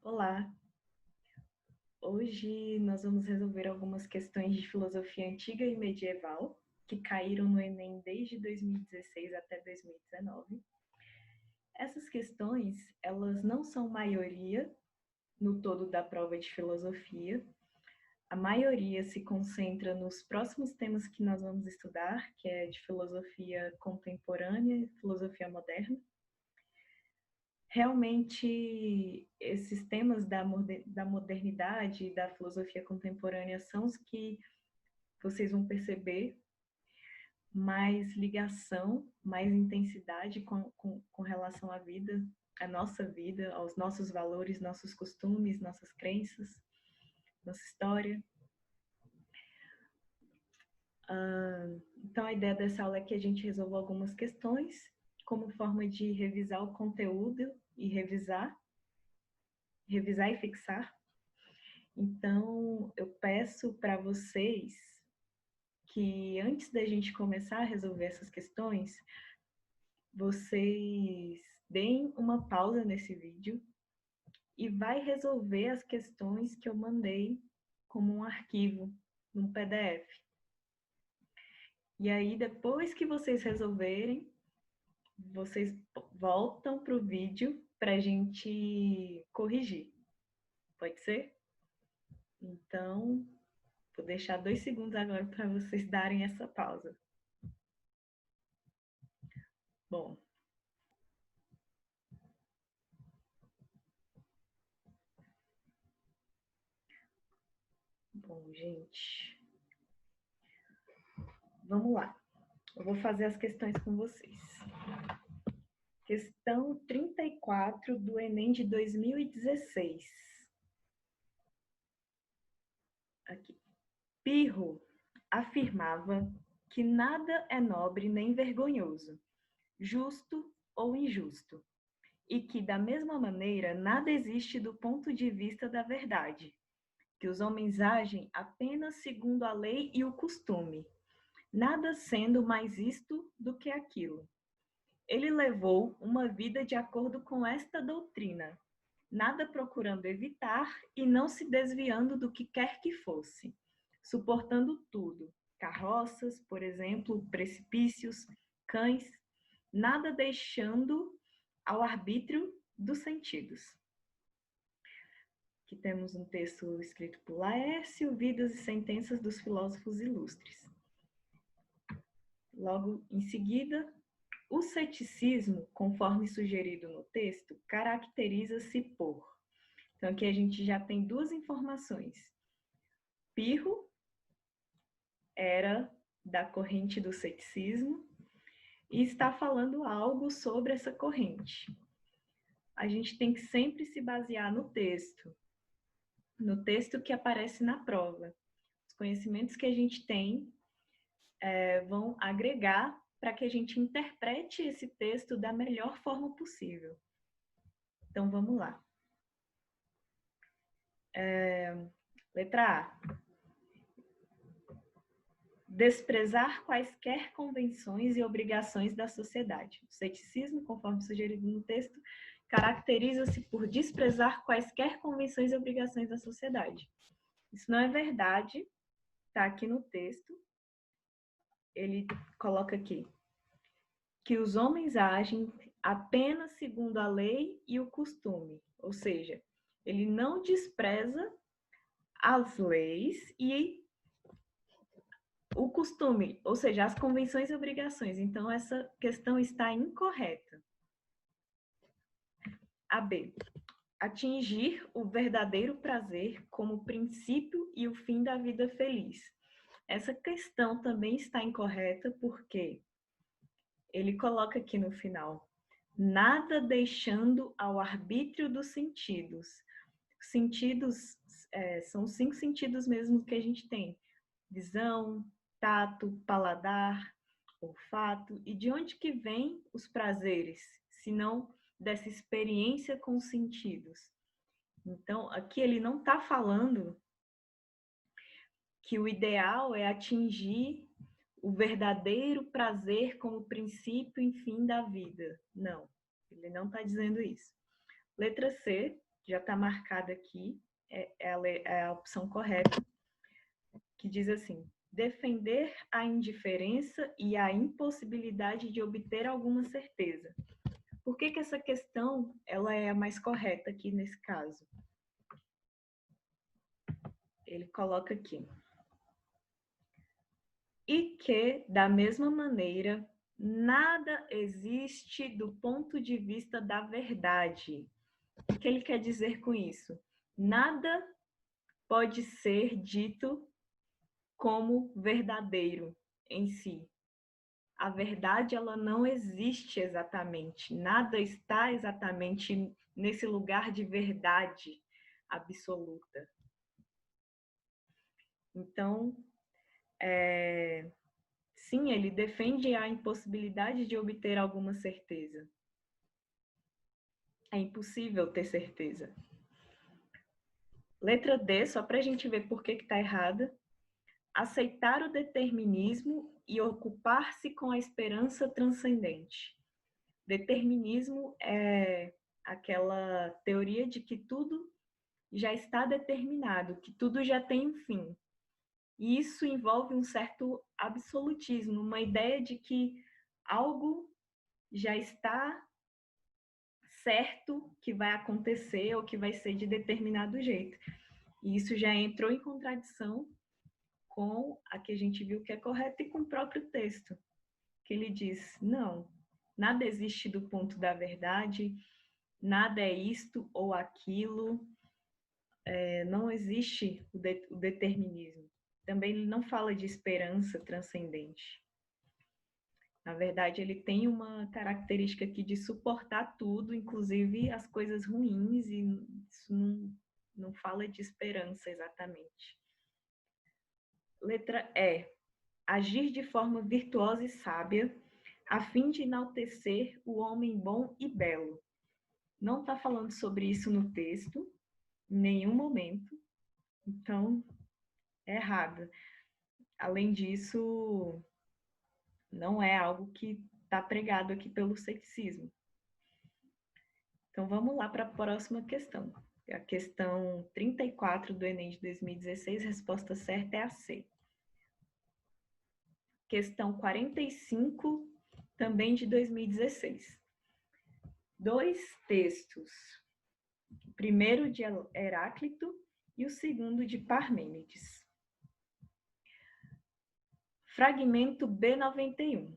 Olá! Hoje nós vamos resolver algumas questões de filosofia antiga e medieval que caíram no Enem desde 2016 até 2019. Essas questões, elas não são maioria no todo da prova de filosofia. A maioria se concentra nos próximos temas que nós vamos estudar, que é de filosofia contemporânea e filosofia moderna. Realmente, esses temas da modernidade e da filosofia contemporânea são os que vocês vão perceber mais ligação, mais intensidade com relação à vida, à nossa vida, aos nossos valores, nossos costumes, nossas crenças, nossa história. Então, a ideia dessa aula é que a gente resolva algumas questões como forma de revisar o conteúdo e revisar e fixar. Então, eu peço para vocês que antes da gente começar a resolver essas questões, vocês deem uma pausa nesse vídeo e vai resolver as questões que eu mandei como um arquivo, num PDF. E aí, depois que vocês resolverem, vocês voltam para o vídeo para a gente corrigir. Pode ser? Então, vou deixar 2 segundos agora para vocês darem essa pausa. Bom, gente, vamos lá. Eu vou fazer as questões com vocês. Questão 34 do Enem de 2016. Aqui. Pirro afirmava que nada é nobre nem vergonhoso, justo ou injusto, e que, da mesma maneira, nada existe do ponto de vista da verdade, que os homens agem apenas segundo a lei e o costume, nada sendo mais isto do que aquilo. Ele levou uma vida de acordo com esta doutrina, nada procurando evitar e não se desviando do que quer que fosse, suportando tudo, carroças, por exemplo, precipícios, cães, nada deixando ao arbítrio dos sentidos. Aqui temos um texto escrito por Laércio, Vidas e Sentenças dos Filósofos Ilustres. Logo em seguida, o ceticismo, conforme sugerido no texto, caracteriza-se por... Então, aqui a gente já tem duas informações. Pirro era da corrente do ceticismo e está falando algo sobre essa corrente. A gente tem que sempre se basear no texto que aparece na prova. Os conhecimentos que a gente tem vão agregar para que a gente interprete esse texto da melhor forma possível. Então, vamos lá. Letra A. Desprezar quaisquer convenções e obrigações da sociedade. O ceticismo, conforme sugerido no texto, caracteriza-se por desprezar quaisquer convenções e obrigações da sociedade. Isso não é verdade, está aqui no texto. Ele coloca aqui que os homens agem apenas segundo a lei e o costume, ou seja, ele não despreza as leis e o costume, ou seja, as convenções e obrigações. Então, essa questão está incorreta. A B. Atingir o verdadeiro prazer como princípio e o fim da vida feliz. Essa questão também está incorreta porque ele coloca aqui no final, nada deixando ao arbítrio dos sentidos. Sentidos são 5 sentidos mesmo que a gente tem. Visão, tato, paladar, olfato. E de onde que vem os prazeres, se não dessa experiência com os sentidos? Então, aqui ele não está falando que o ideal é atingir o verdadeiro prazer como princípio e fim da vida. Não, ele não está dizendo isso. Letra C, já está marcada aqui, ela é a opção correta, que diz assim: defender a indiferença e a impossibilidade de obter alguma certeza. Por que que essa questão ela é a mais correta aqui nesse caso? Ele coloca aqui: e que, da mesma maneira, nada existe do ponto de vista da verdade. O que ele quer dizer com isso? Nada pode ser dito como verdadeiro em si. A verdade, ela não existe exatamente. Nada está exatamente nesse lugar de verdade absoluta. Então, sim, ele defende a impossibilidade de obter alguma certeza. É impossível ter certeza. Letra D, só para a gente ver por que está errada. Aceitar o determinismo e ocupar-se com a esperança transcendente. Determinismo é aquela teoria de que tudo já está determinado, que tudo já tem um fim. E isso envolve um certo absolutismo, uma ideia de que algo já está certo que vai acontecer ou que vai ser de determinado jeito. E isso já entrou em contradição com a que a gente viu que é correta e com o próprio texto, que ele diz: não, nada existe do ponto da verdade, nada é isto ou aquilo, não existe o determinismo. Também ele não fala de esperança transcendente. Na verdade, ele tem uma característica aqui de suportar tudo, inclusive as coisas ruins, e isso não fala de esperança exatamente. Letra E. Agir de forma virtuosa e sábia, a fim de enaltecer o homem bom e belo. Não está falando sobre isso no texto, em nenhum momento, então é errado. Além disso, não é algo que está pregado aqui pelo ceticismo. Então vamos lá para a próxima questão. A questão 34 do Enem de 2016, resposta certa é a C. Questão 45, também de 2016. Dois textos. O primeiro de Heráclito e o segundo de Parmênides. Fragmento B91.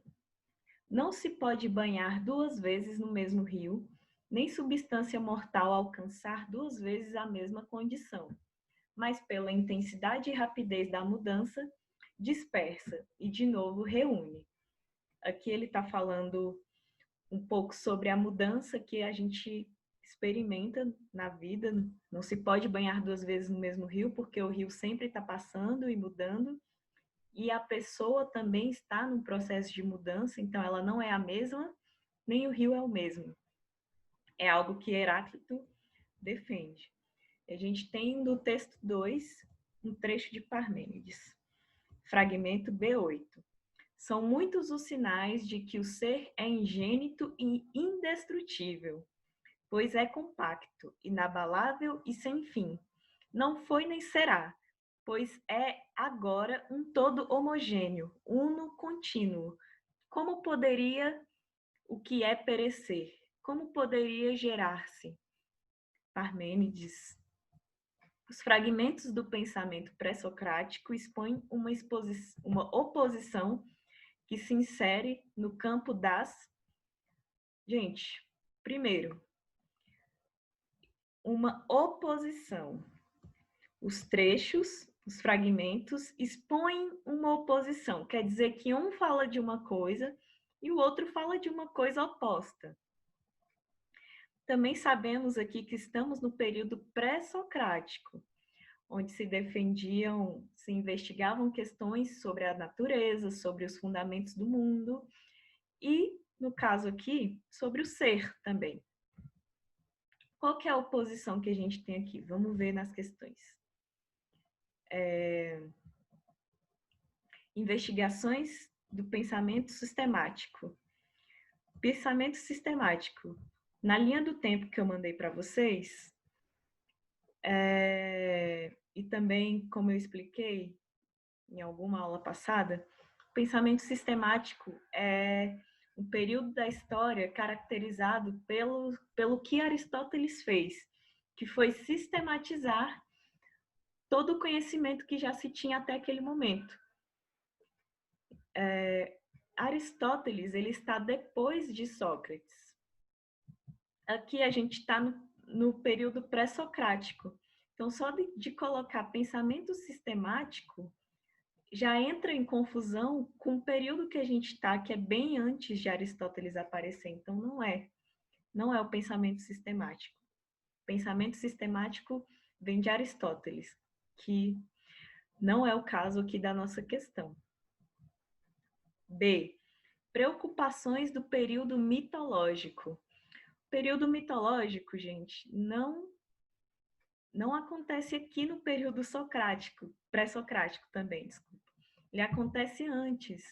Não se pode banhar duas vezes no mesmo rio, nem substância mortal alcançar duas vezes a mesma condição, mas pela intensidade e rapidez da mudança, dispersa e de novo reúne. Aqui ele está falando um pouco sobre a mudança que a gente experimenta na vida. Não se pode banhar duas vezes no mesmo rio, porque o rio sempre está passando e mudando, e a pessoa também está num processo de mudança, então ela não é a mesma, nem o rio é o mesmo. É algo que Heráclito defende. A gente tem no texto 2 um trecho de Parmênides, fragmento B8. São muitos os sinais de que o ser é ingênito e indestrutível, pois é compacto, inabalável e sem fim. Não foi nem será, pois é agora um todo homogêneo, uno contínuo. Como poderia o que é perecer? Como poderia gerar-se? Parmênides. Os fragmentos do pensamento pré-socrático expõem uma oposição que se insere no campo das... Gente, primeiro, uma oposição. Os trechos, os fragmentos, expõem uma oposição. Quer dizer que um fala de uma coisa e o outro fala de uma coisa oposta. Também sabemos aqui que estamos no período pré-socrático, onde se defendiam, se investigavam questões sobre a natureza, sobre os fundamentos do mundo e, no caso aqui, sobre o ser também. Qual que é a oposição que a gente tem aqui? Vamos ver nas questões. Investigações do pensamento sistemático. Pensamento sistemático. Na linha do tempo que eu mandei para vocês, E também, como eu expliquei em alguma aula passada, o pensamento sistemático é um período da história caracterizado pelo que Aristóteles fez, que foi sistematizar todo o conhecimento que já se tinha até aquele momento. Aristóteles, ele está depois de Sócrates. Aqui a gente está no período pré-socrático. Então, só de colocar pensamento sistemático já entra em confusão com o período que a gente está, que é bem antes de Aristóteles aparecer. Então, não é o pensamento sistemático. O pensamento sistemático vem de Aristóteles, que não é o caso aqui da nossa questão. B. Preocupações do período mitológico. O período mitológico, gente, não acontece aqui no período socrático, pré-socrático também, desculpa. Ele acontece antes.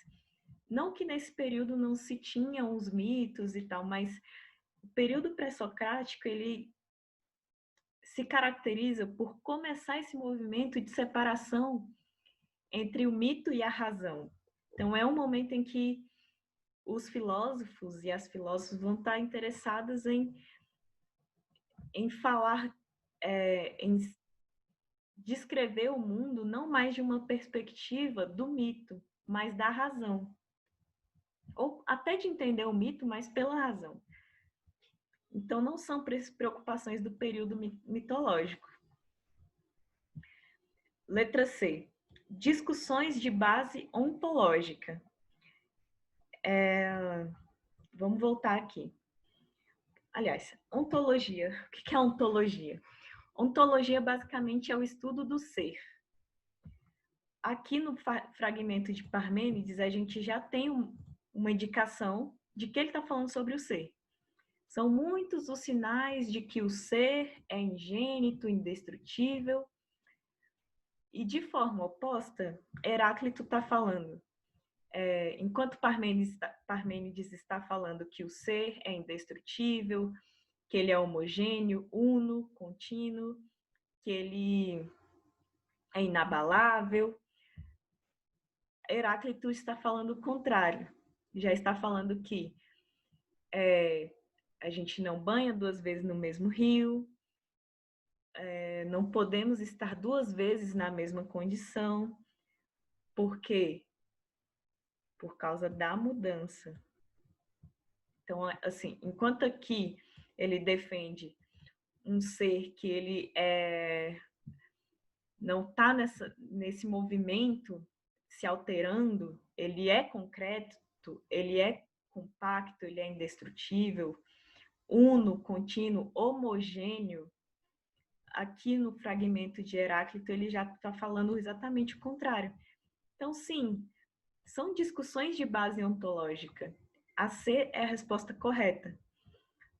Não que nesse período não se tinham os mitos e tal, mas o período pré-socrático, ele se caracteriza por começar esse movimento de separação entre o mito e a razão. Então, é um momento em que os filósofos e as filósofas vão estar interessadas em falar, em descrever o mundo não mais de uma perspectiva do mito, mas da razão. Ou até de entender o mito, mas pela razão. Então, não são preocupações do período mitológico. Letra C. Discussões de base ontológica. Vamos voltar aqui. Aliás, ontologia. O que é ontologia? Ontologia, basicamente, é o estudo do ser. Aqui no fragmento de Parmênides, a gente já tem uma indicação de que ele está falando sobre o ser. São muitos os sinais de que o ser é ingênito, indestrutível. E de forma oposta, Heráclito está falando, enquanto Parmênides está falando que o ser é indestrutível, que ele é homogêneo, uno, contínuo, que ele é inabalável, Heráclito está falando o contrário. Já está falando que a gente não banha 2 vezes no mesmo rio, não podemos estar 2 vezes na mesma condição. Por quê? Por causa da mudança. Então, assim, enquanto aqui ele defende um ser que ele não está nesse movimento se alterando, ele é concreto, ele é compacto, ele é indestrutível, uno, contínuo, homogêneo. Aqui no fragmento de Heráclito ele já está falando exatamente o contrário. Então, sim, são discussões de base ontológica. A C é a resposta correta.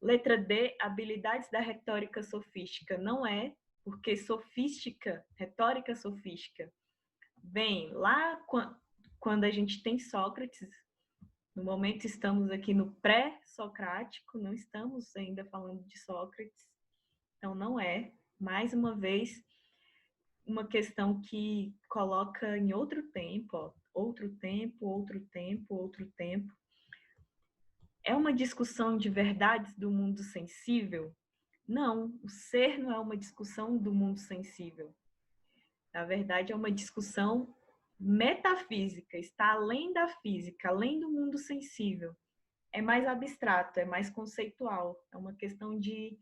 Letra D, habilidades da retórica sofística. Não é, porque sofística, retórica sofística, vem lá quando a gente tem Sócrates. No momento estamos aqui no pré-socrático, não estamos ainda falando de Sócrates. Então não é, mais uma vez, uma questão que coloca em outro tempo, ó, outro tempo, outro tempo, outro tempo. É uma discussão de verdades do mundo sensível? Não, o ser não é uma discussão do mundo sensível. Na verdade, é uma discussão metafísica, está além da física, além do mundo sensível. É mais abstrato, é mais conceitual. É uma questão de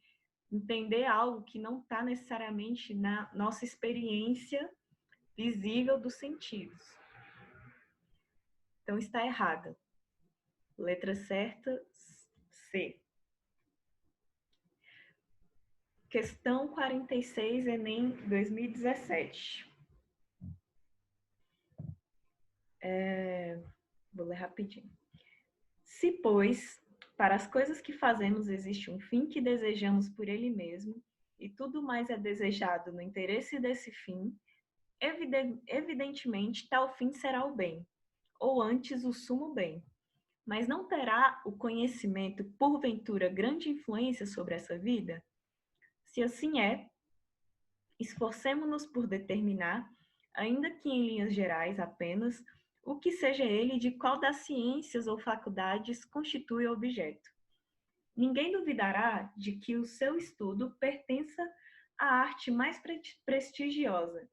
entender algo que não está necessariamente na nossa experiência visível dos sentidos. Então, está errada. Letra certa, C. Questão 46, Enem 2017. Vou ler rapidinho. Se, pois, para as coisas que fazemos existe um fim que desejamos por ele mesmo, e tudo mais é desejado no interesse desse fim, evidentemente tal fim será o bem, ou antes o sumo bem. Mas não terá o conhecimento, porventura, grande influência sobre essa vida? Se assim é, Esforcemo-nos por determinar, ainda que em linhas gerais apenas, o que seja ele de qual das ciências ou faculdades constitui o objeto. Ninguém duvidará de que o seu estudo pertença à arte mais prestigiosa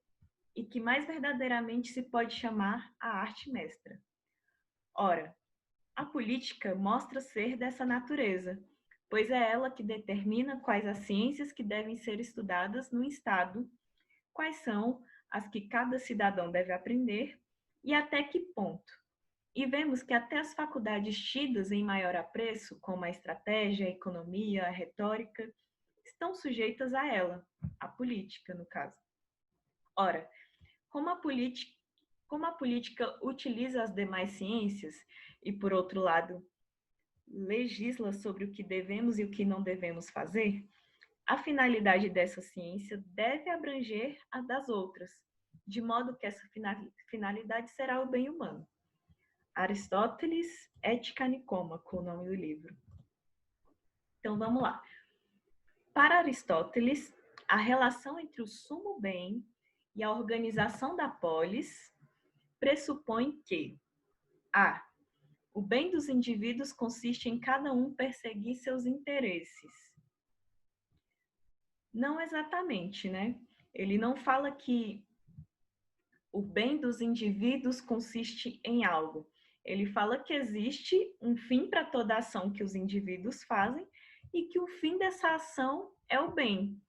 e que mais verdadeiramente se pode chamar a arte mestra. Ora, a política mostra ser dessa natureza, pois é ela que determina quais as ciências que devem ser estudadas no Estado, quais são as que cada cidadão deve aprender e até que ponto. E vemos que até as faculdades tidas em maior apreço, como a estratégia, a economia, a retórica, estão sujeitas a ela, a política, no caso. Ora, como a política utiliza as demais ciências e, por outro lado, legisla sobre o que devemos e o que não devemos fazer, a finalidade dessa ciência deve abranger a das outras, de modo que essa finalidade será o bem humano. Aristóteles, Ética Nicômaco, o nome do livro. Então, vamos lá. Para Aristóteles, a relação entre o sumo bem e a organização da polis pressupõe que a. O bem dos indivíduos consiste em cada um perseguir seus interesses. Não exatamente, né? Ele não fala que o bem dos indivíduos consiste em algo. Ele fala que existe um fim para toda ação que os indivíduos fazem e que o fim dessa ação é o bem.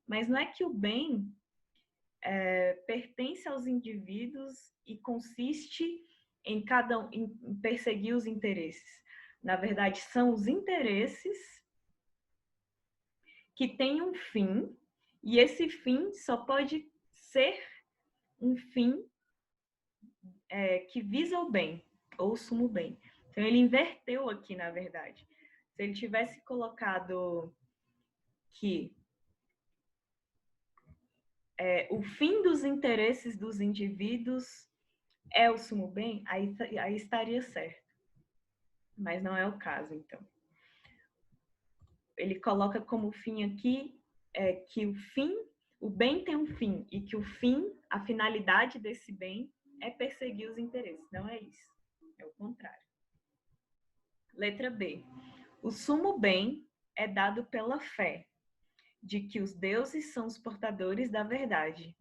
Mas não é que o bem pertence aos indivíduos e consiste em em perseguir os interesses. Na verdade, são os interesses que têm um fim, e esse fim só pode ser um fim que visa o bem, ou o sumo bem. Então, ele inverteu aqui, na verdade. Se ele tivesse colocado que o fim dos interesses dos indivíduos é o sumo bem, aí estaria certo. Mas não é o caso, então. Ele coloca como fim aqui que o bem tem um fim, e que o fim, a finalidade desse bem é perseguir os interesses. Não é isso, é o contrário. Letra B. O sumo bem é dado pela fé, de que os deuses são os portadores da verdade.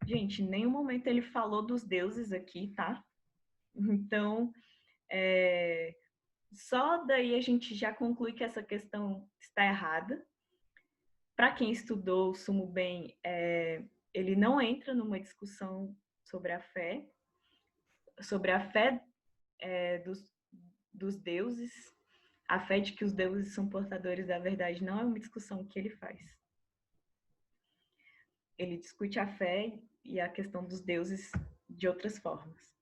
Gente, em nenhum momento ele falou dos deuses aqui, tá? Então, só daí a gente já conclui que essa questão está errada. Para quem estudou o sumo bem, ele não entra numa discussão sobre a fé dos deuses. A fé de que os deuses são portadores da verdade não é uma discussão que ele faz. Ele discute a fé e a questão dos deuses de outras formas.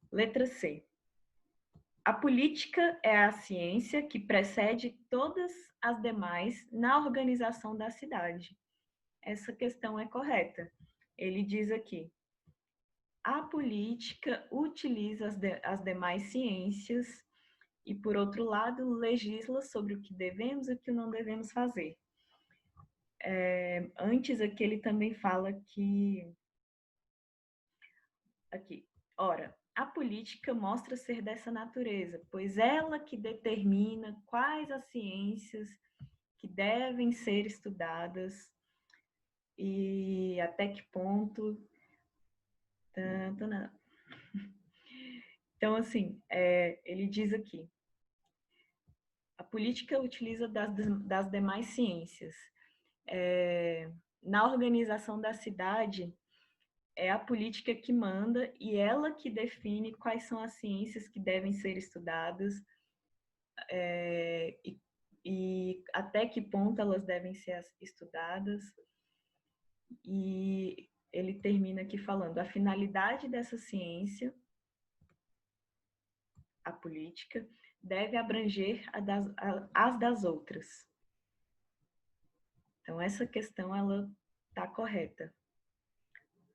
Letra C. A política é a ciência que precede todas as demais na organização da cidade. Essa questão é correta. Ele diz aqui: a política utiliza as demais ciências e, por outro lado, legisla sobre o que devemos e o que não devemos fazer. Antes aqui ele também fala que... Aqui, ora, a política mostra ser dessa natureza, pois ela que determina quais as ciências que devem ser estudadas e até que ponto... Então, assim, ele diz aqui: a política utiliza das demais ciências. Na organização da cidade, é a política que manda e ela que define quais são as ciências que devem ser estudadas e até que ponto elas devem ser estudadas. E ele termina aqui falando: a finalidade dessa ciência, a política, deve abranger as das outras. Então, essa questão, ela está correta.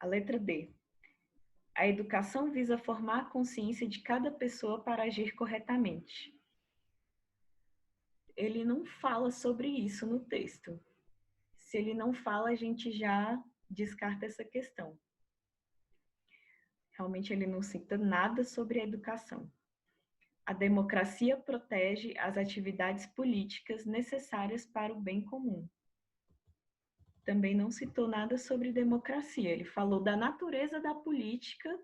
A letra D. A educação visa formar a consciência de cada pessoa para agir corretamente. Ele não fala sobre isso no texto. se ele não fala, a gente já descarta essa questão. Realmente ele não cita nada sobre a educação. A democracia protege as atividades políticas necessárias para o bem comum. Também não citou nada sobre democracia. Ele falou da natureza da política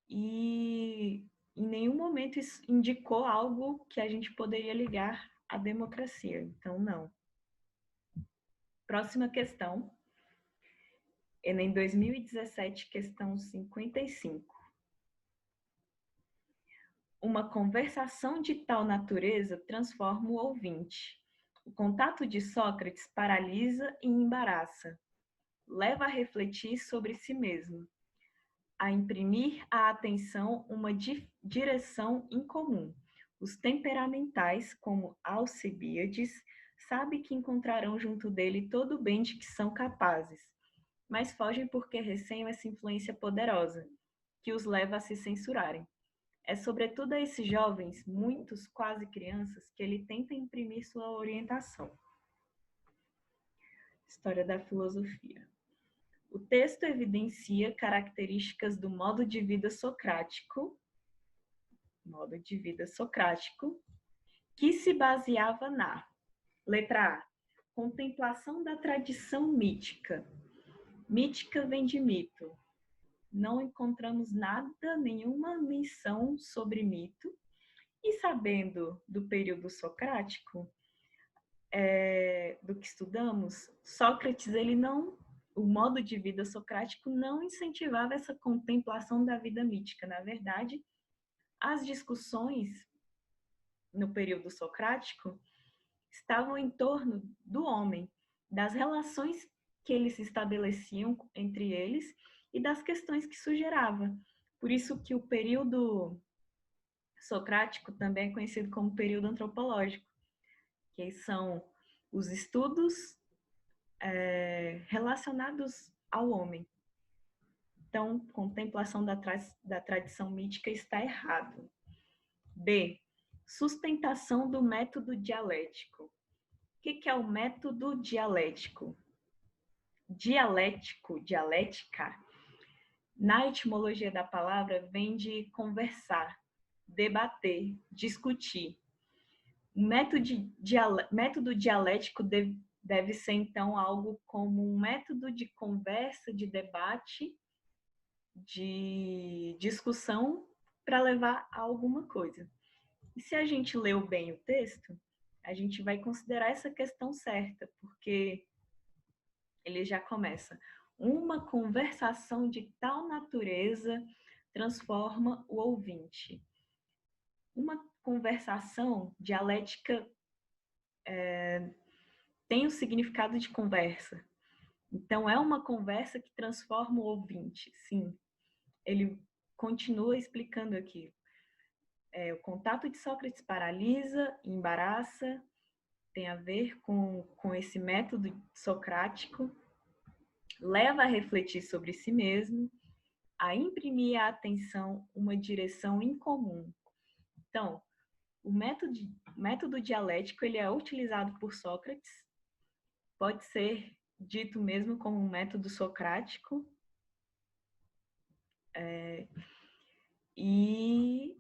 e em nenhum momento indicou algo que a gente poderia ligar à democracia. Então, não. Próxima questão. Enem 2017, questão 55. Uma conversação de tal natureza transforma o ouvinte. O contato de Sócrates paralisa e embaraça. Leva a refletir sobre si mesmo, a imprimir à atenção uma direção incomum. Os temperamentais, como Alcibíades, sabem que encontrarão junto dele todo o bem de que são capazes, mas fogem porque receiam essa influência poderosa, que os leva a se censurarem. É sobretudo a esses jovens, muitos quase crianças, que ele tenta imprimir sua orientação. História da filosofia. O texto evidencia características do modo de vida socrático, que se baseava na letra A, contemplação da tradição mítica. Mítica vem de mito. Não encontramos nada, nenhuma menção sobre mito. E sabendo do período socrático, do que estudamos, Sócrates, o modo de vida socrático não incentivava essa contemplação da vida mítica. Na verdade, as discussões no período socrático estavam em torno do homem, das relações que eles estabeleciam entre eles e das questões que isso gerava. Por isso que o período socrático também é conhecido como período antropológico, que são os estudos relacionados ao homem. Então, contemplação da tradição mítica está errado. B. Sustentação do método dialético. O que é o método dialético? Dialética, na etimologia da palavra, vem de conversar, debater, discutir. O método dialético deve ser, então, algo como um método de conversa, de debate, de discussão para levar a alguma coisa. E se a gente leu bem o texto, a gente vai considerar essa questão certa, porque ele já começa. Uma conversação de tal natureza transforma o ouvinte. Uma conversação dialética tem o significado de conversa. Então, é uma conversa que transforma o ouvinte, sim. Ele continua explicando aqui. O contato de Sócrates paralisa, embaraça, tem a ver com esse método socrático, leva a refletir sobre si mesmo, a imprimir à atenção uma direção incomum. Então, o método dialético ele é utilizado por Sócrates, pode ser dito mesmo como um método socrático, e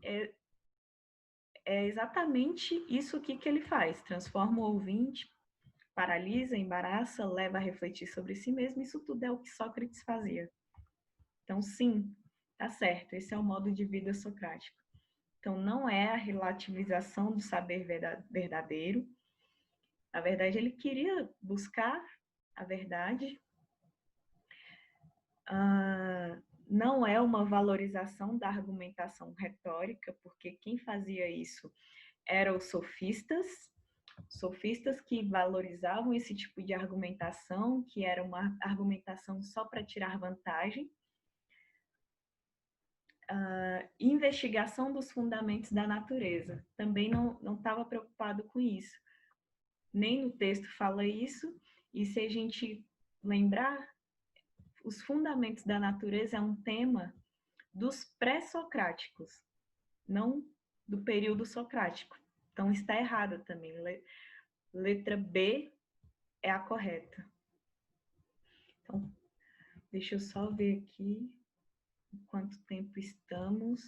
é exatamente isso aqui que ele faz, transforma o ouvinte, paralisa, embaraça, leva a refletir sobre si mesmo, isso tudo é o que Sócrates fazia. Então, sim, tá certo, esse é o modo de vida socrático. Então, não é a relativização do saber verdadeiro. Na verdade, ele queria buscar a verdade. Não é uma valorização da argumentação retórica, porque quem fazia isso eram os sofistas que valorizavam esse tipo de argumentação, que era uma argumentação só para tirar vantagem. Investigação dos fundamentos da natureza. Também não estava preocupado com isso. Nem no texto fala isso, e se a gente lembrar, os fundamentos da natureza é um tema dos pré-socráticos, não do período socrático. Então está errado também. Letra B, é a correta. Então, deixa eu só ver aqui quanto tempo estamos.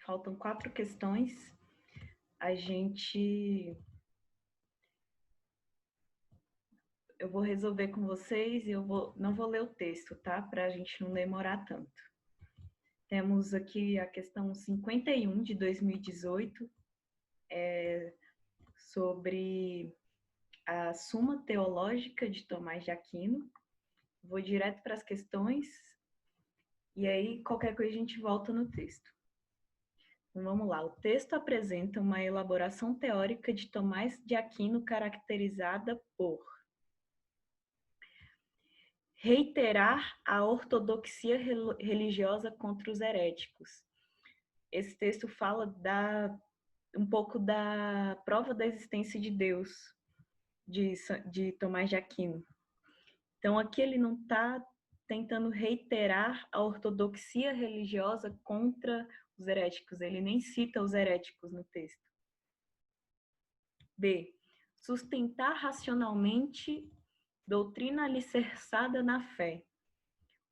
Faltam 4 questões. Eu vou resolver com vocês e não vou ler o texto, tá? Para a gente não demorar tanto. Temos aqui a questão 51 de 2018, sobre a Suma Teológica de Tomás de Aquino. Vou direto para as questões e aí qualquer coisa a gente volta no texto. Então, vamos lá. O texto apresenta uma elaboração teórica de Tomás de Aquino caracterizada por reiterar a ortodoxia religiosa contra os heréticos. Esse texto fala um pouco da prova da existência de Deus, de Tomás de Aquino. Então, aqui ele não está tentando reiterar a ortodoxia religiosa contra os heréticos, ele nem cita os heréticos no texto. B. Sustentar racionalmente doutrina alicerçada na fé.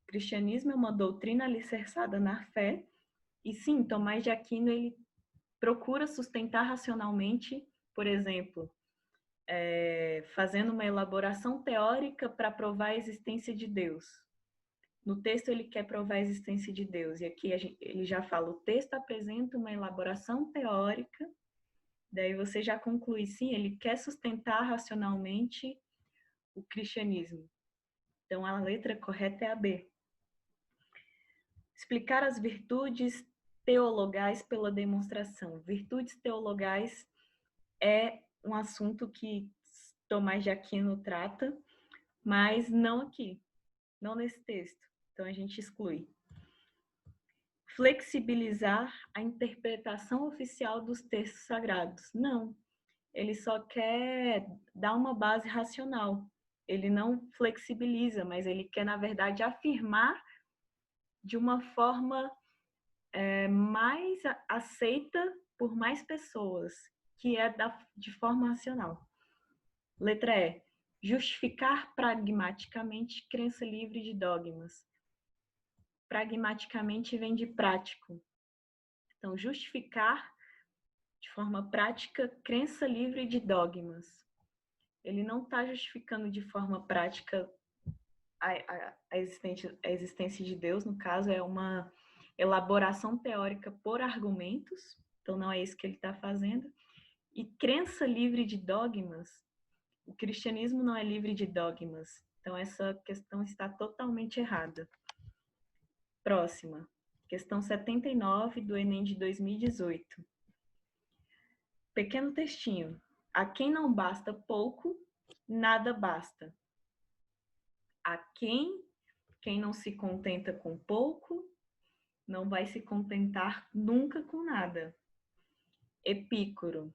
O cristianismo é uma doutrina alicerçada na fé, e sim, Tomás de Aquino ele procura sustentar racionalmente, por exemplo, fazendo uma elaboração teórica para provar a existência de Deus. No texto ele quer provar a existência de Deus, e aqui ele já fala, o texto apresenta uma elaboração teórica, daí você já conclui, sim, ele quer sustentar racionalmente o cristianismo. Então, a letra correta é a B. Explicar as virtudes teologais pela demonstração. Virtudes teologais é um assunto que Tomás de Aquino trata, mas não aqui, não nesse texto. Então, a gente exclui. Flexibilizar a interpretação oficial dos textos sagrados. Não, ele só quer dar uma base racional. Ele não flexibiliza, mas ele quer, na verdade, afirmar de uma forma mais aceita por mais pessoas, que é de forma racional. Letra E. Justificar pragmaticamente crença livre de dogmas. Pragmaticamente vem de prático. Então, justificar de forma prática crença livre de dogmas. Ele não está justificando de forma prática a existência de Deus, no caso, é uma elaboração teórica por argumentos, então não é isso que ele está fazendo. E crença livre de dogmas, o cristianismo não é livre de dogmas, então essa questão está totalmente errada. Próxima, questão 79 do Enem de 2018. Pequeno textinho. A quem não basta pouco, nada basta. A quem não se contenta com pouco, não vai se contentar nunca com nada. Epícoro.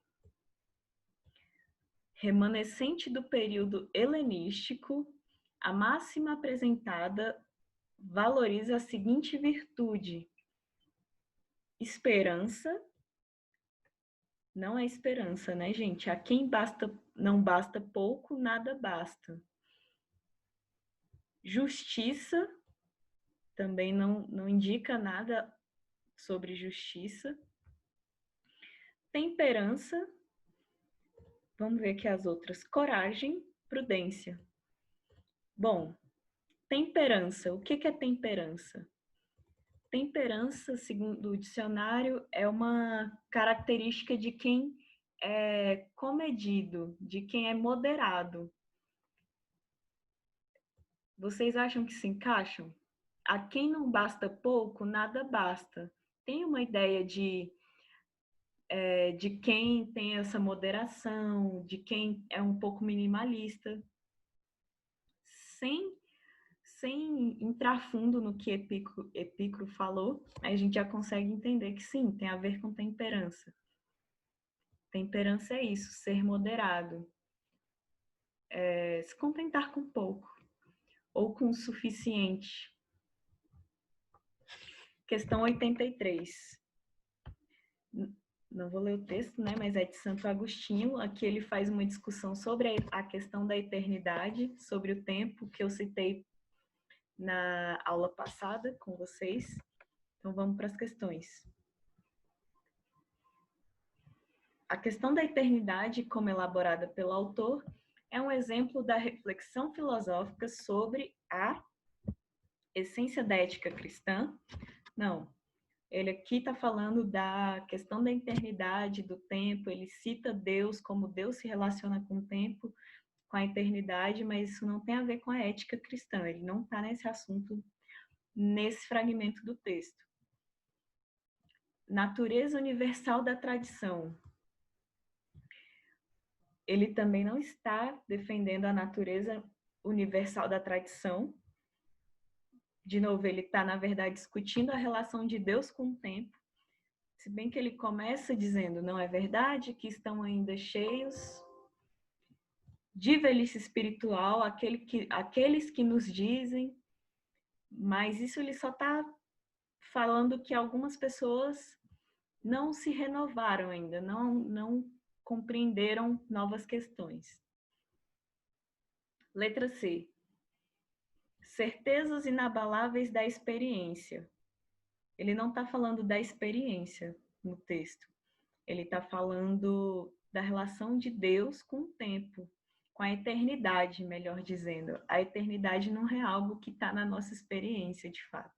Remanescente do período helenístico, a máxima apresentada valoriza a seguinte virtude: esperança. Não é esperança, né, gente? A quem não basta pouco, nada basta. Justiça, também não indica nada sobre justiça. Temperança, vamos ver aqui as outras. Coragem, prudência. Bom, temperança, o que é temperança? Temperança, segundo o dicionário, é uma característica de quem é comedido, de quem é moderado. Vocês acham que se encaixam? A quem não basta pouco, nada basta. Tem uma ideia de quem tem essa moderação, de quem é um pouco minimalista, sem entrar fundo no que Epicuro falou, a gente já consegue entender que sim, tem a ver com temperança. Temperança é isso, ser moderado. Se contentar com pouco, ou com o suficiente. Questão 83. não vou ler o texto, né, mas é de Santo Agostinho. Aqui ele faz uma discussão sobre a questão da eternidade, sobre o tempo, que eu citei na aula passada com vocês. Então vamos para as questões. A questão da eternidade, como elaborada pelo autor, é um exemplo da reflexão filosófica sobre a essência da ética cristã. Não, ele aqui está falando da questão da eternidade, do tempo, ele cita Deus, como Deus se relaciona com o tempo, com a eternidade, mas isso não tem a ver com a ética cristã, ele não está nesse assunto, nesse fragmento do texto. Natureza universal da tradição. Ele também não está defendendo a natureza universal da tradição. De novo, ele está, na verdade, discutindo a relação de Deus com o tempo, se bem que ele começa dizendo, não é verdade que estão ainda cheios de velhice espiritual, aqueles que nos dizem, mas isso ele só está falando que algumas pessoas não se renovaram ainda, não compreenderam novas questões. Letra C. Certezas inabaláveis da experiência. Ele não está falando da experiência no texto. Ele está falando da relação de Deus com o tempo, com a eternidade, melhor dizendo. A eternidade não é algo que está na nossa experiência, de fato.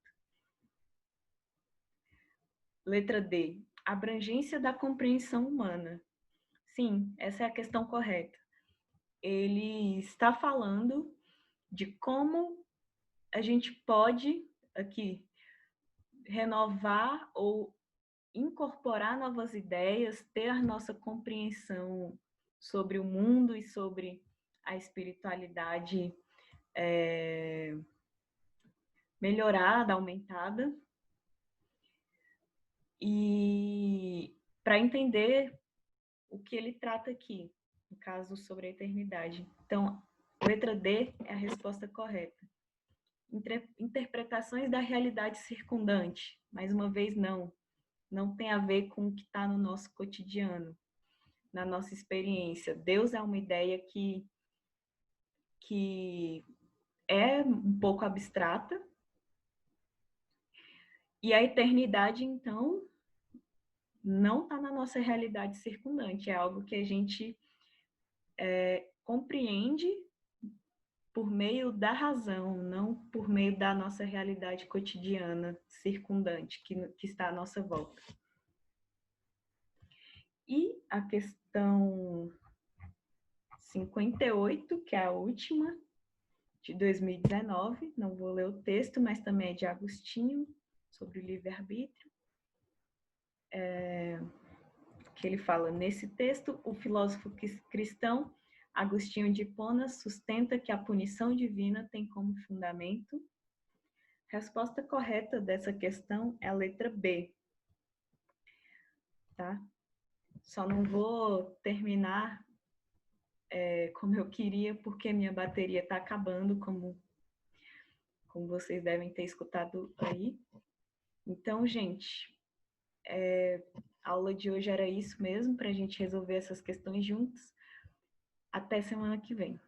Letra D. Abrangência da compreensão humana. Sim, essa é a questão correta. Ele está falando de como a gente pode, aqui, renovar ou incorporar novas ideias, ter a nossa compreensão sobre o mundo e sobre a espiritualidade melhorada, aumentada, e para entender o que ele trata aqui, no caso sobre a eternidade. Então, letra D é a resposta correta. Interpretações da realidade circundante, mais uma vez não tem a ver com o que está no nosso cotidiano, na nossa experiência. Deus é uma ideia que é um pouco abstrata, e a eternidade, então, não está na nossa realidade circundante, é algo que a gente compreende por meio da razão, não por meio da nossa realidade cotidiana circundante, que está à nossa volta. E a questão 58, que é a última, de 2019, não vou ler o texto, mas também é de Agostinho, sobre o livre-arbítrio, que ele fala, nesse texto, o filósofo cristão Agostinho de Hipona sustenta que a punição divina tem como fundamento. Resposta correta dessa questão é a letra B. Tá? Só não vou terminar como eu queria, porque minha bateria está acabando, como vocês devem ter escutado aí. Então, gente, a aula de hoje era isso mesmo, para a gente resolver essas questões juntos. Até semana que vem.